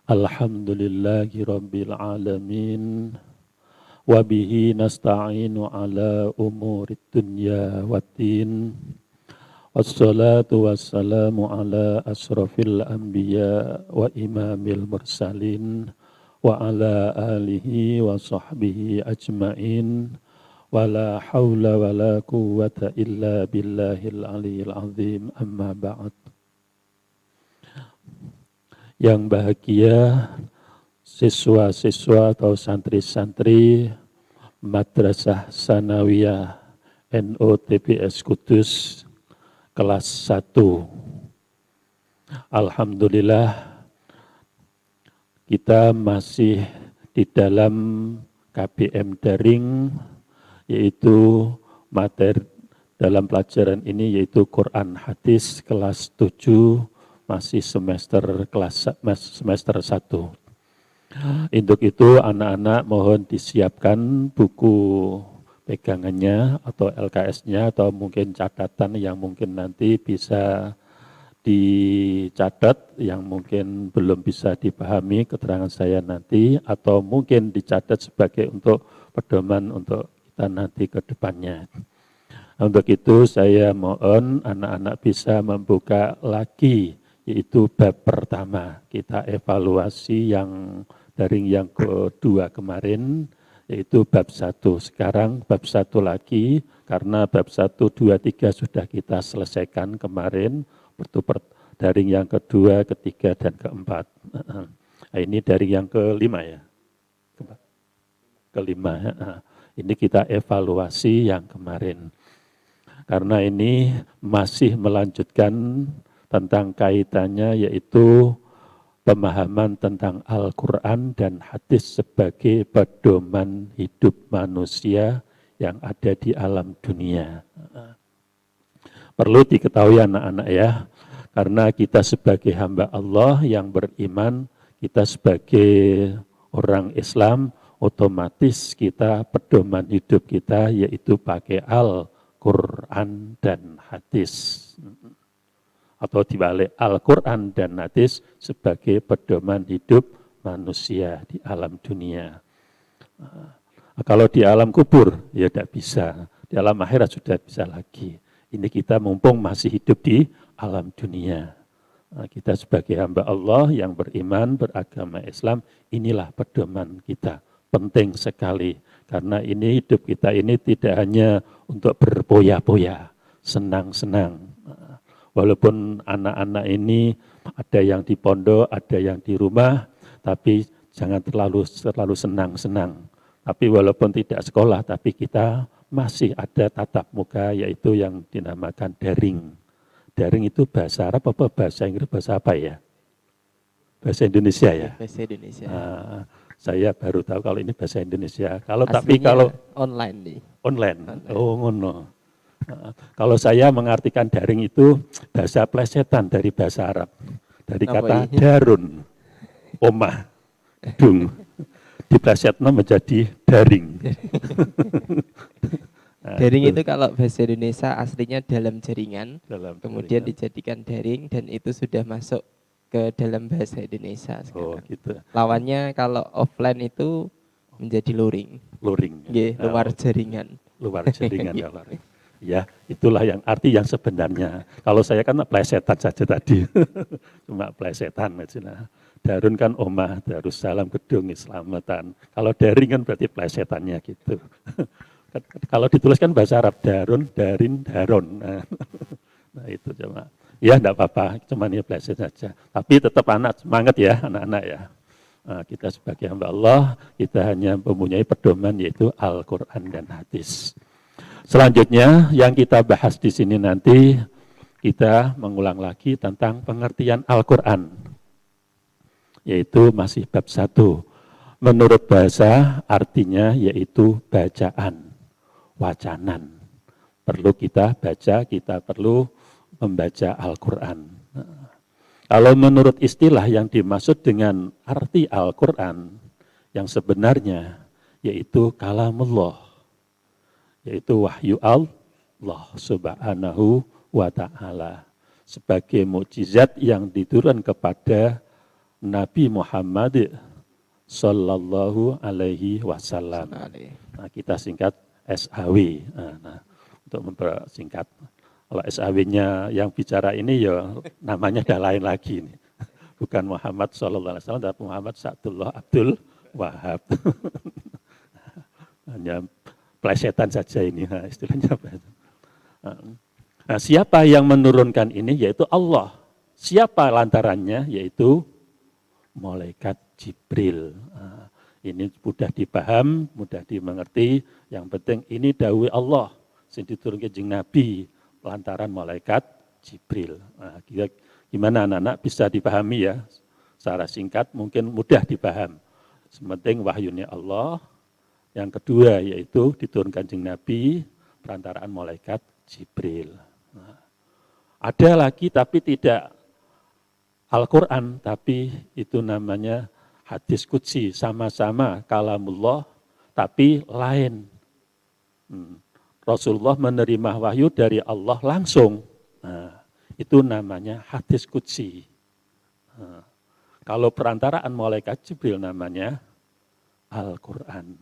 Alhamdulillahi Rabbil Alamin wa bihi nasta'inu ala umurid dunya waddin wassalatu wassalamu ala asrafil anbiya wa imamil mursalin wa ala alihi wa sahbihi ajma'in wa la hawla wa la quwwata illa billahil aliyyil azim amma ba'd. Yang bahagia siswa-siswa atau santri-santri Madrasah Sanawiyah NO-TBS Kudus kelas 1. Alhamdulillah kita masih di dalam KBM daring, yaitu materi dalam pelajaran ini yaitu Quran Hadis kelas 7, masih semester 1. Untuk itu anak-anak mohon disiapkan buku pegangannya atau LKS-nya atau mungkin catatan yang mungkin nanti bisa dicatat, yang mungkin belum bisa dipahami keterangan saya nanti, atau mungkin dicatat sebagai untuk pedoman untuk kita nanti ke depannya. Untuk itu saya mohon anak-anak bisa membuka lagi, yaitu bab pertama. Kita evaluasi yang daring yang kedua kemarin, yaitu bab 1. Sekarang bab 1 lagi, karena bab 1, 2, 3 sudah kita selesaikan kemarin, daring yang kedua, ketiga, dan keempat. Nah, ini daring yang kelima ya? Kelima. Ini kita evaluasi yang kemarin. Karena ini masih melanjutkan tentang kaitannya, yaitu pemahaman tentang Al-Quran dan hadis sebagai pedoman hidup manusia yang ada di alam dunia. Perlu diketahui anak-anak ya, karena kita sebagai hamba Allah yang beriman, kita sebagai orang Islam, otomatis kita pedoman hidup kita yaitu pakai Al-Quran dan hadis. Atau dibalik, Al-Quran dan hadis sebagai pedoman hidup manusia di alam dunia. Kalau di alam kubur, ya tidak bisa. Di alam akhirat sudah bisa lagi. Ini kita mumpung masih hidup di alam dunia. Kita sebagai hamba Allah yang beriman, beragama Islam, inilah pedoman kita. Penting sekali. Karena ini hidup kita ini tidak hanya untuk berpoya-poya, senang-senang. Walaupun anak-anak ini ada yang di pondok, ada yang di rumah, tapi jangan terlalu senang-senang. Tapi walaupun tidak sekolah, tapi kita masih ada tatap muka, yaitu yang dinamakan daring. Daring itu bahasa Arab apa bahasa Inggris, bahasa apa ya? Bahasa Indonesia ya? Bahasa Indonesia. Saya baru tahu kalau ini bahasa Indonesia. Tapi kalau online nih. Online. Oh ngono. Kalau saya mengartikan daring itu bahasa plesetan dari bahasa Arab. Dari kata darun, omah, gedung. Diplesetno menjadi daring. Daring itu kalau bahasa Indonesia aslinya dalam jaringan, kemudian dijadikan daring dan itu sudah masuk ke dalam bahasa Indonesia sekarang. Oh gitu. Lawannya kalau offline itu menjadi luring. Luring. Luar jaringan. Luar jaringan ya. Ya, itulah yang arti yang sebenarnya. Kalau saya kan plesetan saja tadi, cuma plesetan aja. Darun kan omah, Darussalam, gedung, Islamatan. Kalau daring kan berarti plesetannya gitu. Kalau dituliskan bahasa Arab, darun, darin, daron. Nah itu cuma, ya enggak apa-apa, cuma ini pleset saja. Tapi tetap anak semangat ya, anak-anak ya. Nah, kita sebagai hamba Allah, kita hanya mempunyai pedoman yaitu Al-Quran dan hadis. Selanjutnya yang kita bahas di sini nanti, kita mengulang lagi tentang pengertian Al-Quran, yaitu masih bab 1. Menurut bahasa artinya yaitu bacaan, wacanan. Perlu kita baca, kita perlu membaca Al-Quran. Kalau menurut istilah yang dimaksud dengan arti Al-Quran, yang sebenarnya yaitu kalamullah, yaitu wahyu Allah subhanahu wa ta'ala. sebagai mukjizat yang diturun kepada Nabi Muhammad Sallallahu Alaihi Wasallam. Nah, kita singkat SAW. Nah, untuk mempersingkat, kalau SAW-nya yang bicara ini ya namanya dah lain lagi nih. Bukan Muhammad Sallallahu Alaihi Wasallam, tapi Muhammad Sa'dullah Abdul Wahab. Hanya plesetan saja ini, nah, istilahnya. Nah, siapa yang menurunkan ini? Yaitu Allah. Siapa lantarannya? Yaitu malaikat Jibril. Nah, ini mudah dipaham, mudah dimengerti. Yang penting ini dawuh Allah sing diturunke jeung Nabi lantaran malaikat Jibril. Nah, gimana anak-anak bisa dipahami ya? Secara singkat mungkin mudah dipaham. Sementing wahyunya Allah. Yang kedua yaitu diturunkan jeung Nabi perantaraan malaikat Jibril. Nah, ada lagi tapi tidak Al-Quran, tapi itu namanya hadis qudsi, sama-sama kalamullah, tapi lain. Rasulullah menerima wahyu dari Allah langsung. Nah, itu namanya hadis qudsi. Nah, kalau perantaraan malaikat Jibril namanya Al-Quran.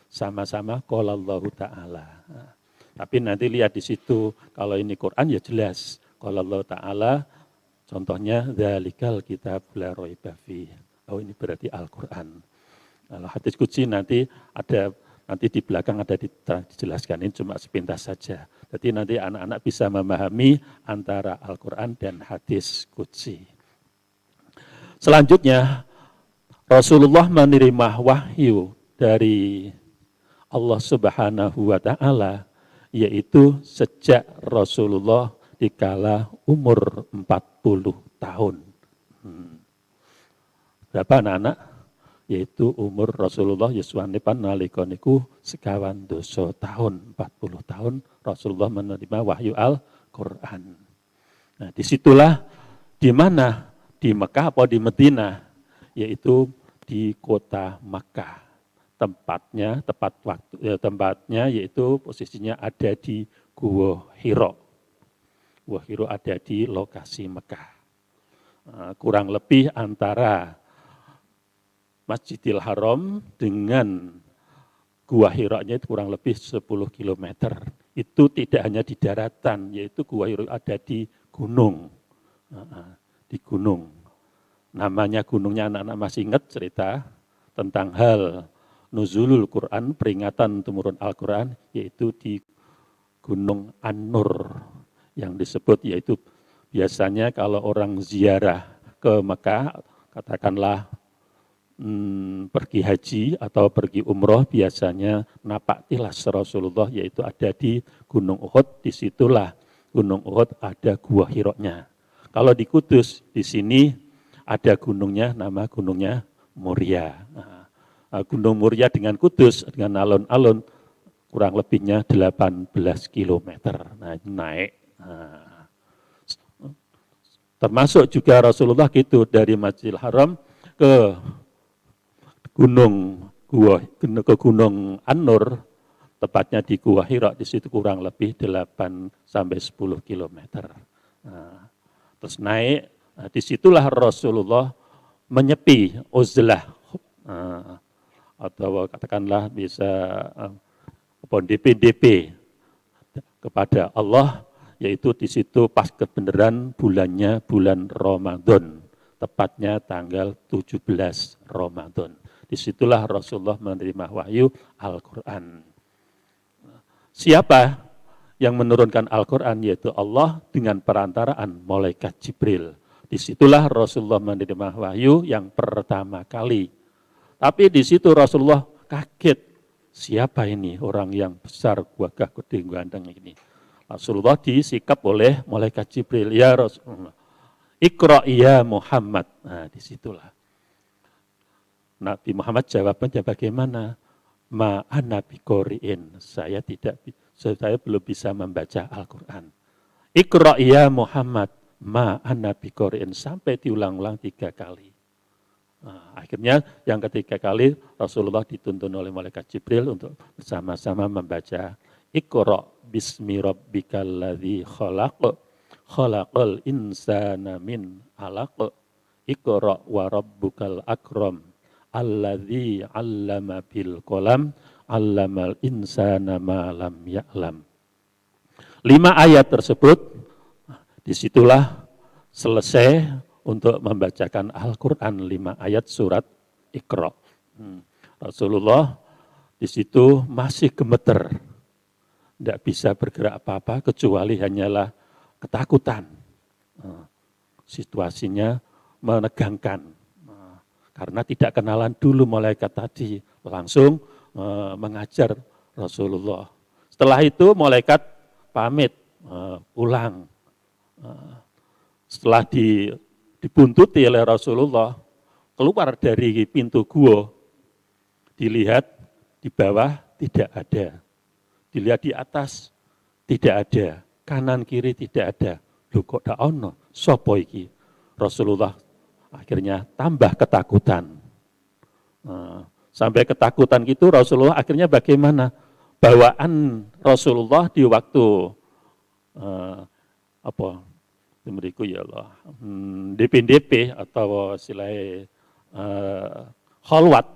Sama-sama qala Allah Ta'ala. Nah, tapi nanti lihat di situ, kalau ini Quran ya jelas. Qala Allah Ta'ala, contohnya, dzalikal kitab la raiba fih. Oh, ini berarti Al-Quran. Kalau hadis qudsi nanti di belakang ada dijelaskan, ini cuma sepintas saja. Jadi nanti anak-anak bisa memahami antara Al-Quran dan hadis qudsi. Selanjutnya, Rasulullah menerima wahyu dari Allah Subhanahu wa Ta'ala, yaitu sejak Rasulullah dikala umur 40 tahun. Berapa anak-anak? Yaitu umur Rasulullah yuswanipan nalika niku 90 tahun, 40 tahun Rasulullah menerima wahyu Al-Quran. Nah, disitulah di mana? Di Mekah atau di Madinah? Yaitu di kota Makkah. Tempatnya yaitu posisinya ada di Gua Hira. Gua Hira ada di lokasi Mekah. Kurang lebih antara Masjidil Haram dengan Gua Hira-nya itu kurang lebih 10 km. Itu tidak hanya di daratan, yaitu Gua Hira ada di gunung. Di gunung. Namanya gunungnya anak-anak masih ingat cerita tentang hal nuzulul Quran, peringatan turun Al-Quran, yaitu di Gunung An-Nur yang disebut, yaitu biasanya kalau orang ziarah ke Mekah, katakanlah pergi haji atau pergi umroh, biasanya napak tilas Rasulullah, yaitu ada di Gunung Uhud. Disitulah Gunung Uhud ada Gua Hira-nya. Kalau di Kudus, di sini ada gunungnya, nama gunungnya Muria. Nah, Gunung Muria dengan Kudus, dengan alun-alun, kurang lebihnya 18 km. Nah, naik. Nah, termasuk juga Rasulullah gitu, dari Masjidil Haram ke Gunung An-Nur, tepatnya di Gua Hira, di situ kurang lebih 8 sampai 10 km. Nah, terus naik. Nah, disitulah Rasulullah menyepi uzlah, atau katakanlah bisa DP kepada Allah, yaitu di situ pas kebenaran bulannya bulan Ramadan, tepatnya tanggal 17 Ramadan. Disitulah Rasulullah menerima wahyu Al-Quran. Siapa yang menurunkan Al-Quran? Yaitu Allah dengan perantaraan malaikat Jibril. Disitulah Rasulullah menerima wahyu yang pertama kali. Tapi di situ Rasulullah kaget. Siapa ini orang yang besar, gagah, gede, ganteng ini? Rasulullah disikap oleh malaikat Jibril. Ya Rasulullah, Iqra ya Muhammad. Nah, disitulah. Nabi Muhammad jawabannya bagaimana? Ma'ana biqori'in. Saya belum bisa membaca Al-Quran. Iqra ya Muhammad. Ma'ana biqori'in. Sampai diulang-ulang 3 kali. Nah, akhirnya yang ketiga kali Rasulullah dituntun oleh malaikat Jibril untuk bersama-sama membaca Iqra bismi rabbikal ladzi khalaq khalaqal insana min 'alaq. Iqra wa rabbukal akram. Alladzi 'allama bil qalam. 'Allamal insana ma lam ya'lam. 5 ayat tersebut, disitulah selesai untuk membacakan Al-Quran 5 ayat surat Iqra. Rasulullah di situ masih gemeter, tidak bisa bergerak apa-apa kecuali hanyalah ketakutan. Situasinya menegangkan, karena tidak kenalan dulu malaikat tadi, langsung mengajar Rasulullah. Setelah itu malaikat pamit pulang. Setelah dibuntuti oleh Rasulullah, keluar dari pintu gua, dilihat di bawah tidak ada, dilihat di atas tidak ada, kanan kiri tidak ada. Loh kok tak ono, sopo iki? Rasulullah akhirnya tambah ketakutan. Sampai ketakutan gitu Rasulullah akhirnya bagaimana? Bawaan Rasulullah di waktu Demiku ya Allah, DP atau silai khalwat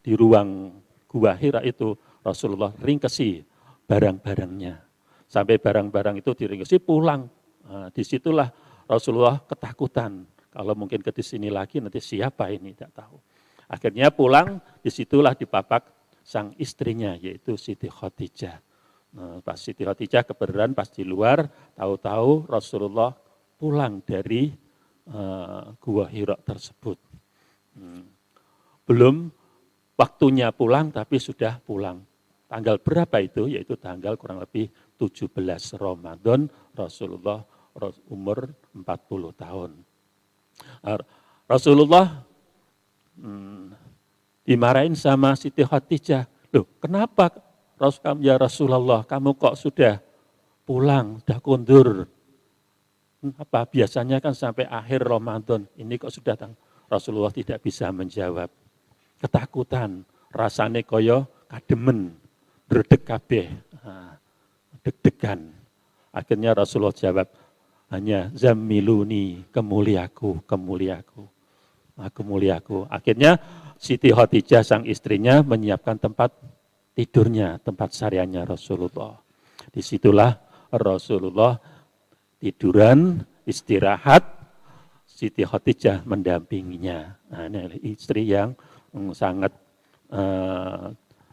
di ruang gua Hira itu Rasulullah ringkesi barang-barangnya. Sampai barang-barang itu diringkesi pulang. Disitulah Rasulullah ketakutan. Kalau mungkin ke sini lagi nanti siapa ini tidak tahu. Akhirnya pulang, disitulah dipapak sang istrinya yaitu Siti Khadijah. Pas Siti Khadijah kebenaran pas di luar, tahu-tahu Rasulullah pulang dari gua Hira tersebut. Belum waktunya pulang tapi sudah pulang. Tanggal berapa itu? Yaitu tanggal kurang lebih 17 Ramadan, Rasulullah umur 40 tahun. Rasulullah dimarahin sama Siti Khadijah. Loh, kenapa ya Rasulullah, kamu kok sudah pulang, sudah kundur? Apa biasanya kan sampai akhir Ramadan, ini kok sudah Rasulullah tidak bisa menjawab. Ketakutan, rasane koyo kademen, dredeg kabeh, deg-degan. Akhirnya Rasulullah jawab, hanya zammiluni, kemuliaku. Akhirnya Siti Khadijah sang istrinya menyiapkan tempat tidurnya, tempat syariahnya Rasulullah. Disitulah Rasulullah tiduran, istirahat, Siti Khadijah mendampinginya. Nah, ini istri yang sangat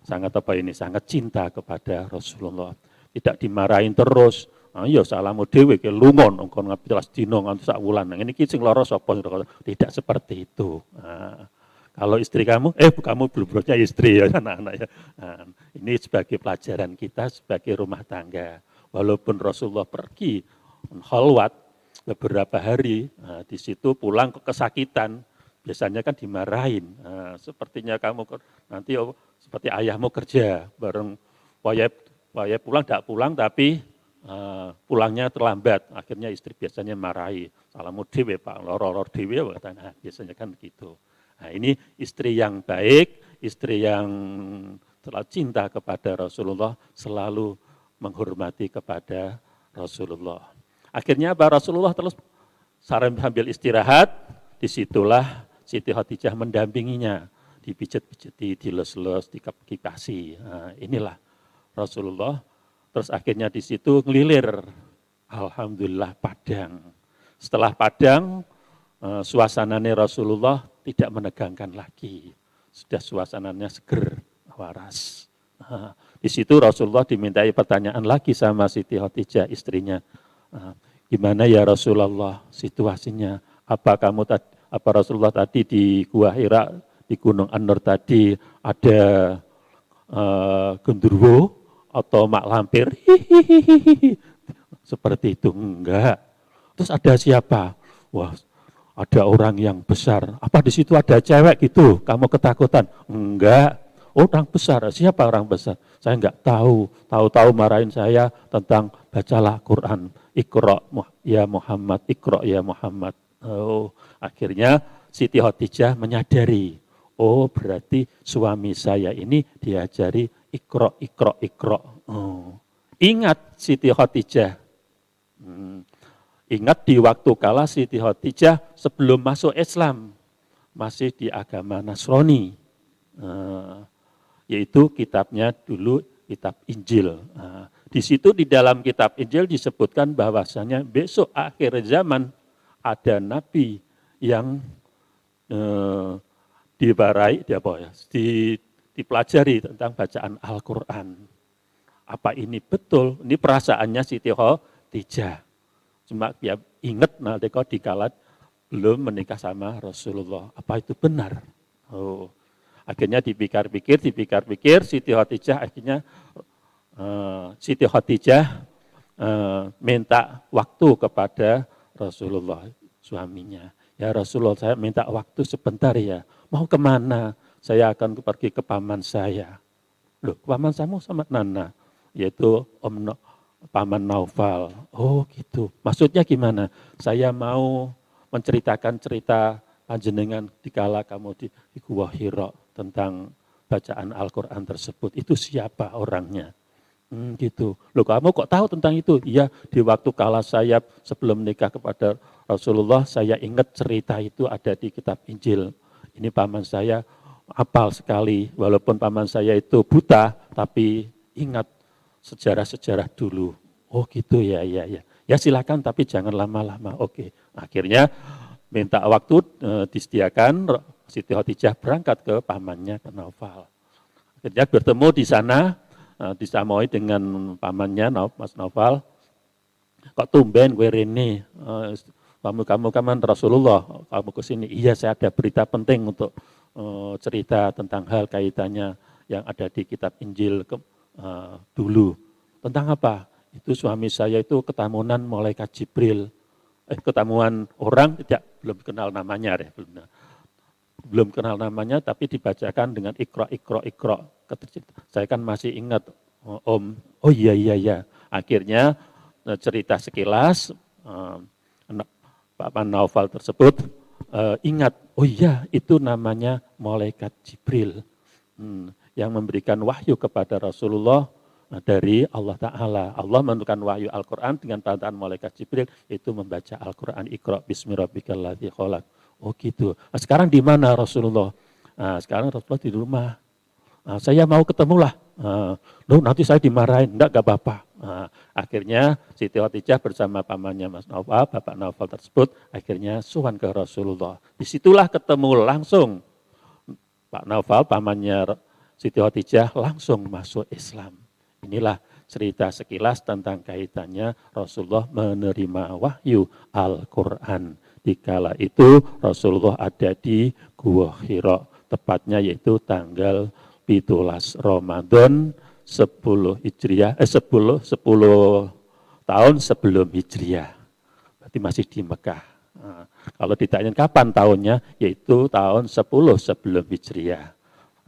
sangat cinta kepada Rasulullah. Tidak dimarahin terus. Ya salamu dhewe ke lungon engkon ngapilas dina nganti sak wulan. Ngene iki sing lara sapa? Tidak seperti itu. Kalau istri kamu belum punya istri ya anak-anak ya. Ini sebagai pelajaran kita sebagai rumah tangga. Walaupun Rasulullah pergi khalwat beberapa hari, di situ pulang kesakitan, biasanya kan dimarahin. Sepertinya kamu nanti seperti ayahmu kerja bareng waya pulang tidak pulang tapi pulangnya terlambat, akhirnya istri biasanya marahi, salamu dhewe Pak, loro dhewe, biasanya kan gitu. Nah, ini istri yang baik, istri yang telah cinta kepada Rasulullah, selalu menghormati kepada Rasulullah. Akhirnya Rasulullah terus sambil istirahat, disitulah Siti Khadijah mendampinginya, dipijat-pijati, dilus-lus, dikipasi. Nah, inilah Rasulullah. Terus akhirnya di situ ngelilir, alhamdulillah padang. Setelah padang, suasananya Rasulullah tidak menegangkan lagi. Sudah suasananya seger, waras. Di situ Rasulullah dimintai pertanyaan lagi sama Siti Khadijah, istrinya. Gimana ya Rasulullah situasinya? Apa Rasulullah tadi di Gua Hira, di Gunung An-Nur tadi ada genderuwo atau mak lampir? Seperti itu, enggak. Terus ada siapa? Wah, ada orang yang besar. Apa di situ ada cewek gitu? Kamu ketakutan? Enggak. Orang besar. Siapa orang besar? Saya enggak tahu. Tahu-tahu marahin saya tentang bacalah Quran. Iqra ya Muhammad, Iqra ya Muhammad. Oh, akhirnya Siti Khadijah menyadari, oh berarti suami saya ini diajari Iqra. Oh. Ingat Siti Khadijah. Ingat di waktu kala Siti Khadijah sebelum masuk Islam, masih di agama Nasrani, yaitu kitabnya dulu kitab Injil. Di situ di dalam kitab Injil disebutkan bahwasanya besok akhir zaman ada nabi yang dipelajari tentang bacaan Al-Quran. Apa ini betul? Ini perasaannya Siti Khadijah. Cuma dia ingat nalika dikala belum menikah sama Rasulullah. Apa itu benar? Oh, akhirnya dipikir-pikir, Siti Khadijah minta waktu kepada Rasulullah, suaminya. Ya Rasulullah, saya minta waktu sebentar ya. Mau kemana? Saya akan pergi ke paman saya. Loh, paman kamu sama Nana? Yaitu paman Naufal. Oh gitu. Maksudnya gimana? Saya mau menceritakan cerita panjenengan dikala kamu di Gua Hira tentang bacaan Al-Quran tersebut. Itu siapa orangnya? Gitu. Loh kamu kok tahu tentang itu? Iya, di waktu kala saya sebelum menikah kepada Rasulullah, saya ingat cerita itu ada di kitab Injil. Ini paman saya hafal sekali, walaupun paman saya itu buta, tapi ingat sejarah-sejarah dulu. Oh gitu ya. Ya silakan tapi jangan lama-lama. Oke. Akhirnya minta waktu disediakan, Siti Khadijah berangkat ke pamannya ke Naufal. Akhirnya bertemu di sana, disamoi dengan pamannya Mas Naufal. Kok tumben gue rene, kamu kan Rasulullah, kamu kesini. Iya saya ada berita penting untuk cerita tentang hal kaitannya yang ada di kitab Injil dulu. Tentang apa? Itu suami saya itu ketamunan malaikat Jibril. Ketamuan orang belum kenal namanya ya, belum kenal namanya tapi dibacakan dengan Iqra. Saya kan masih ingat, Om. Oh iya. Akhirnya cerita sekilas Pak Naufal tersebut ingat, oh iya itu namanya malaikat Jibril yang memberikan wahyu kepada Rasulullah dari Allah Ta'ala. Allah menurunkan wahyu Al-Quran dengan bantuan malaikat Jibril, itu membaca Al-Quran, Iqra bismi rabbikal ladzi khalaq. Oh gitu. Nah, sekarang di mana Rasulullah? Nah, sekarang Rasulullah di rumah. Nah, saya mau ketemulah. Loh nanti saya dimarahin, enggak apa-apa. Nah, akhirnya Siti Khadijah bersama pamannya Mas Naufal, Bapak Naufal tersebut, akhirnya sowan ke Rasulullah. Disitulah ketemu langsung Pak Naufal, pamannya Siti Khadijah langsung masuk Islam. Inilah cerita sekilas tentang kaitannya Rasulullah menerima wahyu Al-Quran. Dikala itu Rasulullah ada di Gua Hira, tepatnya yaitu tanggal 17 Ramadan 10 tahun sebelum Hijriah. Berarti masih di Mekah. Nah, kalau ditanyain kapan tahunnya, yaitu tahun 10 sebelum Hijriah.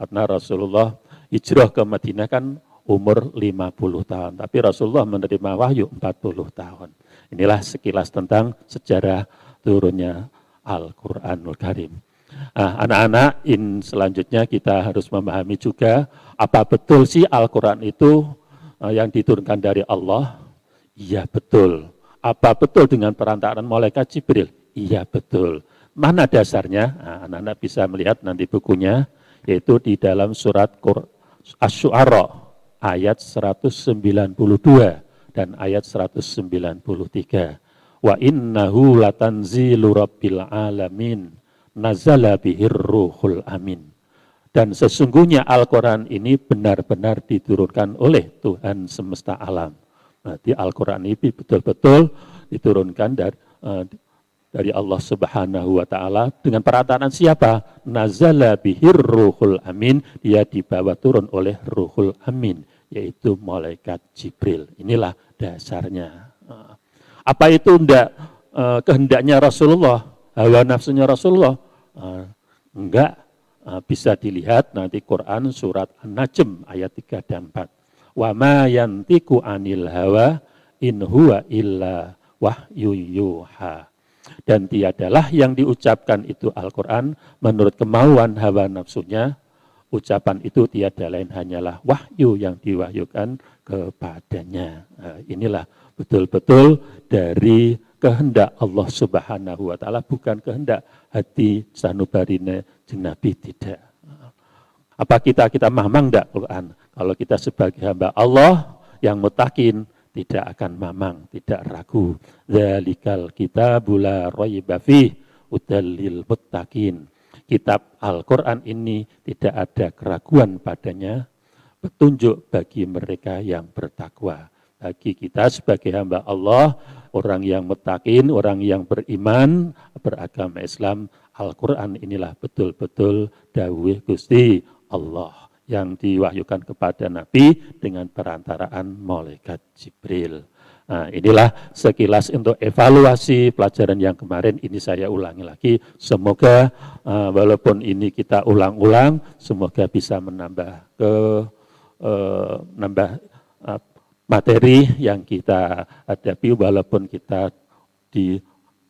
Karena Rasulullah hijrah ke Madinah kan umur 50 tahun. Tapi Rasulullah menerima wahyu 40 tahun. Inilah sekilas tentang sejarah turunnya Al-Quranul Karim. Anak-anak, selanjutnya kita harus memahami juga apa betul sih Al-Quran itu yang diturunkan dari Allah? Iya betul. Apa betul dengan perantaraan malaikat Jibril? Iya betul. Mana dasarnya? Anak-anak bisa melihat nanti bukunya, yaitu di dalam surat Asy-Syu'ara ayat 192 dan ayat 193. Wa innahu latanzilu rabbil alamin nazala bihir ruhul amin. Dan sesungguhnya Al-Quran ini benar-benar diturunkan oleh Tuhan semesta alam. Berarti Al-Quran ini betul-betul diturunkan dari Allah Subhanahu wa Ta'ala dengan perantaraan siapa? Nazala bihir ruhul amin, dia dibawa turun oleh ruhul amin, yaitu malaikat Jibril. Inilah dasarnya. Apa itu kehendaknya Rasulullah, hawa nafsunya Rasulullah? Enggak, bisa dilihat nanti Quran surat An-Najm ayat 3 dan 4. Wa ma yantiku anil hawa in huwa illa wahyu yuha. Dan tiadalah yang diucapkan itu Al-Quran menurut kemauan hawa nafsunya. Ucapan itu tiada lain hanyalah wahyu yang diwahyukan kepadanya. Inilah betul-betul dari kehendak Allah Subhanahu wa taala, bukan kehendak hati sanubarine jeung Nabi, tidak. Apa kita mamang enggak Quran? Kalau kita sebagai hamba Allah yang mutakin, tidak akan mamang, tidak ragu. Dzalikal kitabul la raiba fih hudal lil muttaqin. Kitab Al-Quran ini tidak ada keraguan padanya, petunjuk bagi mereka yang bertakwa. Bagi kita sebagai hamba Allah, orang yang muttaqin, orang yang beriman, beragama Islam, Al-Quran inilah betul-betul dawuh Gusti Allah yang diwahyukan kepada Nabi dengan perantaraan malaikat Jibril. Nah, inilah sekilas untuk evaluasi pelajaran yang kemarin. Ini saya ulangi lagi. Semoga walaupun ini kita ulang-ulang, semoga bisa menambah materi yang kita hadapi walaupun kita di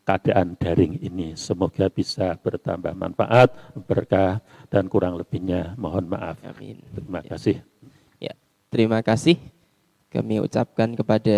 keadaan daring ini. Semoga bisa bertambah manfaat, berkah, dan kurang lebihnya mohon maaf. Amin. Terima kasih. Ya, terima kasih kami ucapkan kepada